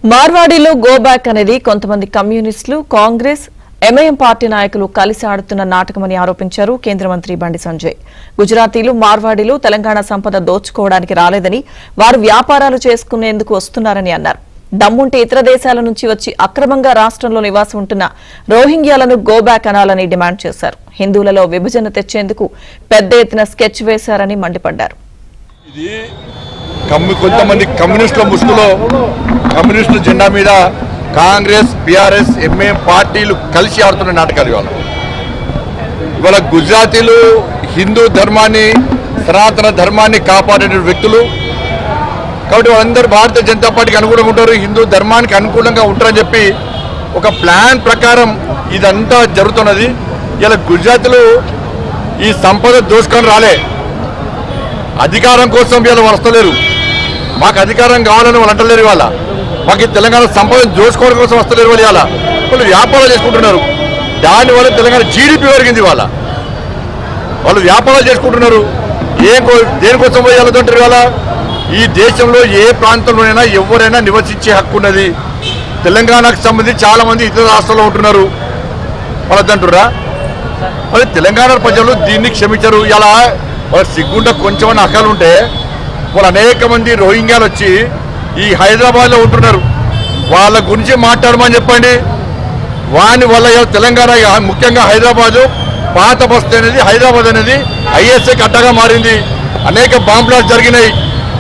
మార్వాడిలో go back అనేది కొంతమంది కమ్యూనిస్టులు, కాంగ్రెస్, ఎంఐఎం పార్టీ నాయకులు కలిసి ఆడుతున్న నాటకమని ఆరోపించారు కేంద్ర మంత్రి బండి సంజయ్. గుజరాతీలు మార్వాడీలు తెలంగాణ సంపద దోచుకోవడానికి రాలేదని, వారు వ్యాపారాలు చేసుకునేందుకు వస్తున్నారని అన్నారు. దమ్ముంటే ఇతర దేశాల నుంచి వచ్చి అక్రమంగా రాష్ట్రంలో నివాసం ఉంటున్న రోహింగ్యాలను గో బ్యాక్ అనాలని డిమాండ్ చేశారు. హిందువులలో విభజన తెచ్చేందుకు పెద్ద ఎత్తున స్కెచ్ వేశారని మండిపడ్డారు. కొంతమంది కమ్యూనిస్టుల ముసుగులో కమ్యూనిస్టుల జెండా మీద కాంగ్రెస్, బీఆర్ఎస్, ఎంఐఎం పార్టీలు కలిసి ఆడుతున్న నాటకాలు ఇవాళ గుజరాతీలు హిందూ ధర్మాన్ని, సనాతన ధర్మాన్ని కాపాడే వ్యక్తులు కాబట్టి వాళ్ళందరూ భారతీయ జనతా పార్టీకి అనుకూలంగా ఉంటారు, హిందూ ధర్మానికి అనుకూలంగా ఉంటారని చెప్పి ఒక ప్లాన్ ప్రకారం ఇదంతా జరుగుతున్నది. ఇలా గుజరాతీలు ఈ సంపద దోచుకొని రాలే, అధికారం కోసం వీళ్ళు వస్తలేరు. మాకు అధికారం కావాలని వాళ్ళు అంటలేరు. వాళ్ళ మాకు తెలంగాణ సంపద దోచుకోవడం కోసం వస్తలేరు. వాళ్ళు వ్యాపారాలు చేసుకుంటున్నారు. దానివల్ల తెలంగాణ జీడిపి పెరిగింది. వాళ్ళు వ్యాపారాలు చేసుకుంటున్నారు. దేనికోసం పోయి వెళ్తుంటారు. ఈ దేశంలో ఏ ప్రాంతంలోనైనా ఎవరైనా నివసించే హక్కు ఉన్నది. తెలంగాణకు సంబంధించి చాలా మంది ఇతర రాష్ట్రాల్లో ఉంటున్నారు. వాళ్ళంటుర్రా మరి తెలంగాణ ప్రజలు దీన్ని క్షమించరు. ఇలా వాళ్ళ సిగ్గుంట కొంచెం అక్కలు ఉంటే వాళ్ళు అనేక మంది రోహింగ్యాలు వచ్చి ఈ హైదరాబాద్లో ఉంటున్నారు. వాళ్ళ గురించి మాట్లాడమని చెప్పండి. వాని వల్ల తెలంగాణ, ముఖ్యంగా హైదరాబాదు పాత బస్తీ అనేది, హైదరాబాద్ అనేది ఐఎస్ఐకి అడ్డగా మారింది. అనేక బాంబ్ బ్లాస్ట్ జరిగినాయి,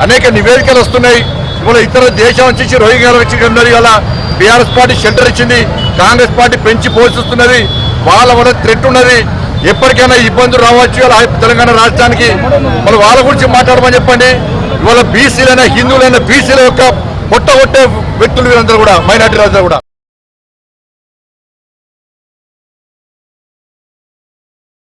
అనేక నివేదికలు వస్తున్నాయి. ఇవాళ ఇతర దేశం నుంచి రోహింగ్యాలు వచ్చి ఉన్నది. ఇలా బీఆర్ఎస్ పార్టీ షెల్టర్ ఇచ్చింది, కాంగ్రెస్ పార్టీ పెంచి పోషిస్తున్నది. వాళ్ళ వల్ల థ్రెట్ ఉన్నది. ఎప్పటికైనా ఇబ్బందులు రావచ్చు తెలంగాణ రాష్ట్రానికి. వాళ్ళ గురించి మాట్లాడమని చెప్పండి. ఇవాళ బీసీలైనా, హిందువులైనా, బీసీల యొక్క పొట్టగొట్టే వ్యక్తులు వీరందరూ కూడా, మైనార్టీ రాజులు కూడా.